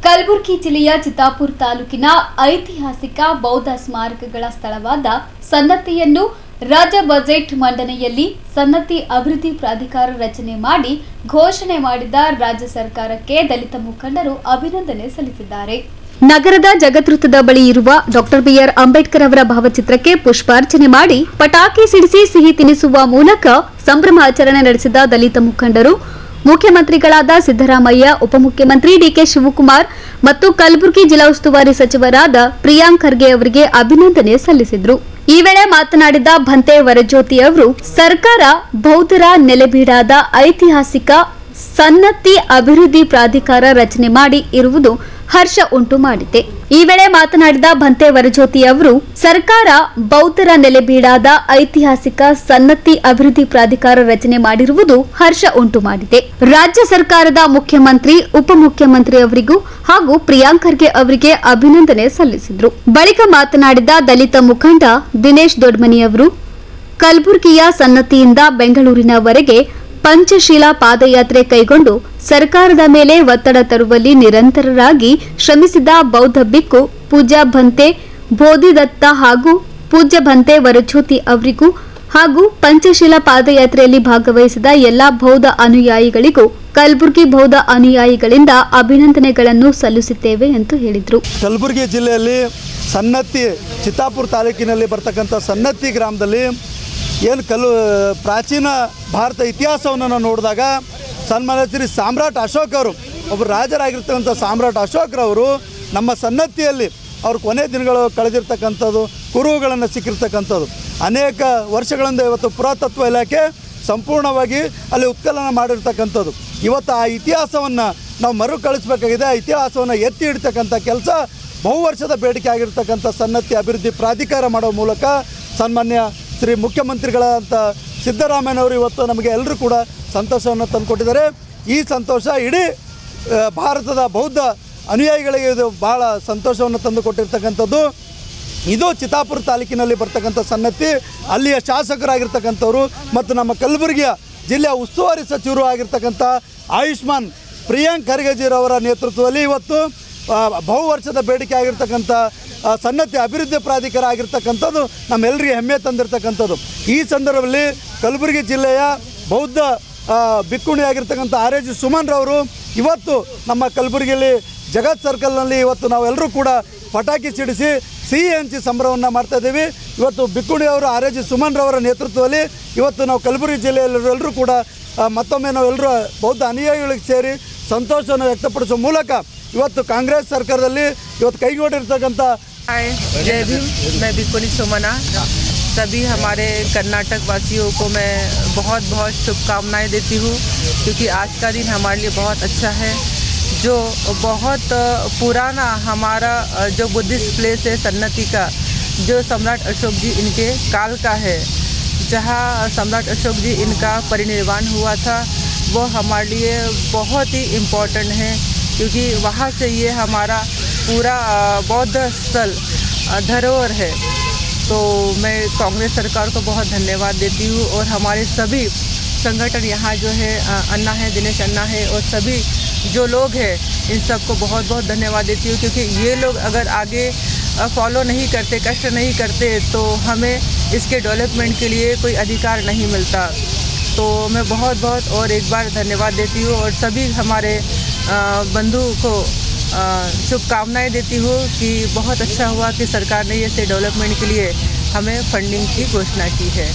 ಕಲಬುರಗಿ ಜಿಲ್ಲೆಯ ಚಿತ್ತಾಪುರ ತಾಲೂಕಿನ ಐತಿಹಾಸಿಕ ಬೌದ್ಧ ಸ್ಮಾರಕಗಳ ಸ್ಥಳವಾದ ಸನ್ನತಿಯನ್ನು ರಾಜ್ಯ ಬಜೆಟ್ ಮಂಡನೆಯಲ್ಲಿ ಸನ್ನತಿ ಅಭಿವೃದ್ಧಿ ಪ್ರಾಧಿಕಾರ ರಚನೆ ಮಾಡಿ ಘೋಷಣೆ ಮಾಡಿದ ರಾಜ್ಯ ಸರ್ಕಾರಕ್ಕೆ ದಲಿತ ಮುಖಂಡರು ಅಭಿನಂದನೆ ಸಲ್ಲಿಸಿದ್ದಾರೆ. ನಗರದ ಜಗದ್ವೃತ್ತದ ಬಳಿ ಇರುವ ಡಾಕ್ಟರ್ ಬಿಆರ್ ಅಂಬೇಡ್ಕರ್ ಅವರ ಭಾವಚಿತ್ರಕ್ಕೆ ಪುಷ್ಪಾರ್ಚನೆ ಮಾಡಿ ಪಟಾಕಿ ಸಿಡಿಸಿ ಸಿಹಿ ತಿನ್ನಿಸುವ ಮೂಲಕ ಸಂಭ್ರಮಾಚರಣೆ ನಡೆಸಿದ ದಲಿತ ಮುಖಂಡರು ಮುಖ್ಯಮಂತ್ರಿಗಳಾದ ಸಿದ್ದರಾಮಯ್ಯ, ಉಪಮುಖ್ಯಮಂತ್ರಿ ಡಿಕೆ ಶಿವಕುಮಾರ್ ಮತ್ತು ಕಲಬುರಗಿ ಜಿಲ್ಲಾ ಉಸ್ತುವಾರಿ ಸಚಿವರಾದ ಪ್ರಿಯಾಂಕ್ ಖರ್ಗೆ ಅವರಿಗೆ ಅಭಿನಂದನೆ ಸಲ್ಲಿಸಿದರು. ಈ ವೇಳೆ ಮಾತನಾಡಿದ ಭಂತೆ ವರಜ್ಯೋತಿ ಅವರು, ಸರ್ಕಾರ ಬೌದ್ಧರ ನೆಲೆಬೀಡಾದ ಐತಿಹಾಸಿಕ ಸನ್ನತಿ ಅಭಿವೃದ್ಧಿ ಪ್ರಾಧಿಕಾರ ರಚನೆ ಮಾಡಿ ಇರುವುದು ಹರ್ಷ ಉಂಟು ಮಾಡಿದೆ. ಈ ವೇಳೆ ಮಾತನಾಡಿದ ಭಂತೆ ವರಜ್ಯೋತಿ ಅವರು, ಸರ್ಕಾರ ಬೌದ್ಧರ ನೆಲೆಬೀಡಾದ ಐತಿಹಾಸಿಕ ಸನ್ನತಿ ಅಭಿವೃದ್ಧಿ ಪ್ರಾಧಿಕಾರ ರಚನೆ ಮಾಡಿರುವುದು ಹರ್ಷ ಉಂಟು ಮಾಡಿದೆ. ರಾಜ್ಯ ಸರ್ಕಾರದ ಮುಖ್ಯಮಂತ್ರಿ, ಉಪಮುಖ್ಯಮಂತ್ರಿ ಅವರಿಗೂ ಹಾಗೂ ಪ್ರಿಯಾಂಕ್ ಖರ್ಗೆ ಅವರಿಗೆ ಅಭಿನಂದನೆ ಸಲ್ಲಿಸಿದರು. ಬಳಿಕ ಮಾತನಾಡಿದ ದಲಿತ ಮುಖಂಡ ದಿನೇಶ್ ದೊಡ್ಮನಿ ಅವರು, ಕಲಬುರಗಿಯ ಸನ್ನತಿಯಿಂದ ಬೆಂಗಳೂರಿನವರೆಗೆ ಪಂಚಶೀಲ ಪಾದಯಾತ್ರೆ ಕೈಗೊಂಡು ಸರ್ಕಾರದ ಮೇಲೆ ಒತ್ತಡ ತರುವಲ್ಲಿ ನಿರಂತರರಾಗಿ ಶ್ರಮಿಸಿದ ಬೌದ್ಧ ಬಿಕ್ಕು ಪೂಜ್ಯ ಭಂತೆ ಬೋಧಿದತ್ತ ಹಾಗೂ ಪೂಜ್ಯ ಭಂತೆ ವರಜ್ಯೋತಿ ಅವರಿಗೂ ಹಾಗೂ ಪಂಚಶೀಲ ಪಾದಯಾತ್ರೆಯಲ್ಲಿ ಭಾಗವಹಿಸಿದ ಎಲ್ಲಾ ಬೌದ್ಧ ಅನುಯಾಯಿಗಳಿಗೂ ಕಲಬುರಗಿ ಬೌದ್ಧ ಅನುಯಾಯಿಗಳಿಂದ ಅಭಿನಂದನೆಗಳನ್ನು ಸಲ್ಲಿಸುತ್ತೇವೆ ಎಂದು ಹೇಳಿದರು. ಕಲಬುರಗಿ ಜಿಲ್ಲೆಯಲ್ಲಿ ಸನ್ನತಿ ಚಿತ್ತಾಪುರ ತಾಲೂಕಿನಲ್ಲಿ ಬರ್ತಕ್ಕಂಥ ಸನ್ನತಿ ಗ್ರಾಮದಲ್ಲಿ ಏನು ಪ್ರಾಚೀನ ಭಾರತ ಇತಿಹಾಸವನ್ನು ನಾವು ನೋಡಿದಾಗ ಸನ್ಮಾನ್ಯ ಶ್ರೀ ಸಾಮ್ರಾಟ್ ಅಶೋಕ್ ಅವರು, ಒಬ್ಬರು ರಾಜರಾಗಿರ್ತಕ್ಕಂಥ ಸಾಮ್ರಾಟ್ ಅಶೋಕ್ರವರು ನಮ್ಮ ಸನ್ನತಿಯಲ್ಲಿ ಅವ್ರ ಕೊನೆ ದಿನಗಳು ಕಳೆದಿರ್ತಕ್ಕಂಥದ್ದು, ಕುರುಹುಗಳನ್ನು ಸಿಕ್ಕಿರ್ತಕ್ಕಂಥದ್ದು. ಅನೇಕ ವರ್ಷಗಳಿಂದ ಇವತ್ತು ಪುರಾತತ್ವ ಇಲಾಖೆ ಸಂಪೂರ್ಣವಾಗಿ ಅಲ್ಲಿ ಉತ್ಖನನ ಮಾಡಿರ್ತಕ್ಕಂಥದ್ದು. ಇವತ್ತು ಆ ಇತಿಹಾಸವನ್ನು ನಾವು ಮರುಕಳಿಸಬೇಕಾಗಿದೆ. ಆ ಇತಿಹಾಸವನ್ನು ಎತ್ತಿ ಇಡ್ತಕ್ಕಂಥ ಕೆಲಸ ಬಹು ವರ್ಷದ ಬೇಡಿಕೆ ಆಗಿರ್ತಕ್ಕಂಥ ಸನ್ನತಿ ಅಭಿವೃದ್ಧಿ ಪ್ರಾಧಿಕಾರ ಮಾಡೋ ಮೂಲಕ ಸನ್ಮಾನ್ಯ ಶ್ರೀ ಮುಖ್ಯಮಂತ್ರಿಗಳಂತ ಸಿದ್ದರಾಮಯ್ಯನವರು ಇವತ್ತು ನಮಗೆ ಎಲ್ಲರೂ ಕೂಡ ಸಂತೋಷವನ್ನು ತಂದುಕೊಟ್ಟಿದ್ದಾರೆ. ಈ ಸಂತೋಷ ಇಡೀ ಭಾರತದ ಬೌದ್ಧ ಅನುಯಾಯಿಗಳಿಗೆ ಇದು ಭಾಳ ಸಂತೋಷವನ್ನು ತಂದುಕೊಟ್ಟಿರ್ತಕ್ಕಂಥದ್ದು. ಇದು ಚಿತ್ತಾಪುರ ತಾಲೂಕಿನಲ್ಲಿ ಬರ್ತಕ್ಕಂಥ ಸನ್ನತಿ, ಅಲ್ಲಿಯ ಶಾಸಕರಾಗಿರ್ತಕ್ಕಂಥವ್ರು ಮತ್ತು ನಮ್ಮ ಕಲಬುರಗಿಯ ಜಿಲ್ಲೆಯ ಉಸ್ತುವಾರಿ ಸಚಿವರು ಆಗಿರ್ತಕ್ಕಂಥ ಆಯುಷ್ಮಾನ್ ಪ್ರಿಯಾಂಕ್ ಖರ್ಗೆಜಿರವರ ನೇತೃತ್ವದಲ್ಲಿ ಇವತ್ತು ಬಹು ವರ್ಷದ ಬೇಡಿಕೆ ಆಗಿರ್ತಕ್ಕಂಥ ಸನ್ನತಿ ಅಭಿವೃದ್ಧಿ ಪ್ರಾಧಿಕಾರ ಆಗಿರ್ತಕ್ಕಂಥದ್ದು ನಮ್ಮೆಲ್ಲರಿಗೆ ಹೆಮ್ಮೆ ತಂದಿರತಕ್ಕಂಥದ್ದು. ಈ ಸಂದರ್ಭದಲ್ಲಿ ಕಲಬುರಗಿ ಜಿಲ್ಲೆಯ ಬೌದ್ಧ ಬಿಕ್ಕುಣಿ ಆಗಿರ್ತಕ್ಕಂಥ ಆರ್.ಎಜ್. ಸುಮನ್ ರವರು ಇವತ್ತು ನಮ್ಮ ಕಲಬುರಗಿಯಲ್ಲಿ ಜಗತ್ ಸರ್ಕಲ್ನಲ್ಲಿ ಇವತ್ತು ನಾವೆಲ್ಲರೂ ಕೂಡ ಪಟಾಕಿ ಸಿಡಿಸಿ ಸಿಹಿ ಹಂಚಿ ಸಂಭ್ರಮವನ್ನು ಮಾಡ್ತಾಯಿದ್ದೀವಿ. ಇವತ್ತು ಬಿಕ್ಕುಣಿ ಅವರು ಆರ್.ಎಜ್. ಸುಮನ್ ರವರ ನೇತೃತ್ವದಲ್ಲಿ ಇವತ್ತು ನಾವು ಕಲಬುರಗಿ ಜಿಲ್ಲೆಯಲ್ಲರೂ ಕೂಡ ಮತ್ತೊಮ್ಮೆ ನಾವೆಲ್ಲರೂ ಬೌದ್ಧ ಅನುಯಾಯಿಗಳಿಗೆ ಸೇರಿ ಸಂತೋಷವನ್ನು ವ್ಯಕ್ತಪಡಿಸುವ ಮೂಲಕ ಇವತ್ತು ಕಾಂಗ್ರೆಸ್ ಸರ್ಕಾರದಲ್ಲಿ ಇವತ್ತು ಕೈಗೊಂಡಿರ್ತಕ್ಕಂಥ जय भीम। मैं बिकुनी सोमना, सभी हमारे कर्नाटक वासियों को मैं बहुत बहुत शुभकामनाएं देती हूँ, क्योंकि आज का दिन हमारे लिए बहुत अच्छा है। जो बहुत पुराना हमारा जो बुद्धिस्ट प्लेस है सन्नति का, जो सम्राट अशोक जी इनके काल का है, जहाँ सम्राट अशोक जी इनका परिनिर्वाण हुआ था, वो हमारे लिए बहुत ही इम्पोर्टेंट है, क्योंकि वहाँ से ये हमारा पूरा बौद्ध स्थल धरोहर है। तो मैं कांग्रेस सरकार को बहुत धन्यवाद देती हूँ, और हमारे सभी संगठन यहाँ जो है अन्ना है, दिनेश अन्ना है, और सभी जो लोग हैं इन सबको बहुत बहुत धन्यवाद देती हूँ, क्योंकि ये लोग अगर आगे फॉलो नहीं करते, कष्ट नहीं करते, तो हमें इसके डेवलपमेंट के लिए कोई अधिकार नहीं मिलता। तो मैं बहुत बहुत और एक बार धन्यवाद देती हूँ, और सभी हमारे बंधु को शुभकामनाएं देती हूँ कि बहुत अच्छा हुआ कि सरकार ने ये से डेवलपमेंट के लिए हमें फंडिंग की घोषणा की है।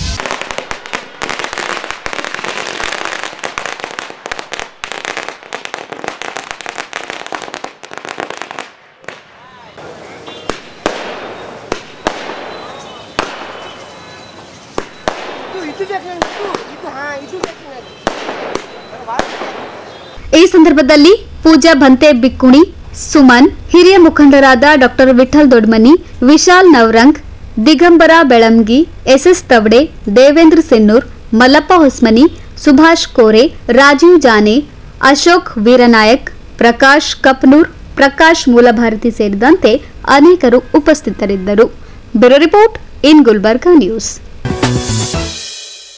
ಈ ಸಂದರ್ಭದಲ್ಲಿ ಪೂಜ್ಯ ಭಂತೆ ಬಿಕ್ಕುಣಿ ಸುಮನ್, ಹಿರಿಯ ಮುಖಂಡರಾದ ಡಾಕ್ಟರ್ ವಿಠಲ್ ದೊಡ್ಮನಿ, ವಿಶಾಲ್ ನವರಂಗ್, ದಿಗಂಬರ ಬೆಳಂಗಿ, ಎಸ್.ಎಸ್. ತವಡೆ, ದೇವೇಂದ್ರ ಸೆನ್ನೂರ್, ಮಲ್ಲಪ್ಪ ಹೊಸ್ಮನಿ, ಸುಭಾಷ್ ಕೋರೆ, ರಾಜೀವ್ ಜಾನೆ, ಅಶೋಕ್ ವೀರನಾಯಕ್, ಪ್ರಕಾಶ್ ಕಪ್ನೂರ್, ಪ್ರಕಾಶ್ ಮೂಲಭಾರತಿ ಸೇರಿದಂತೆ ಅನೇಕರು ಉಪಸ್ಥಿತರಿದ್ದರು. Bureau report in Gulbarga news.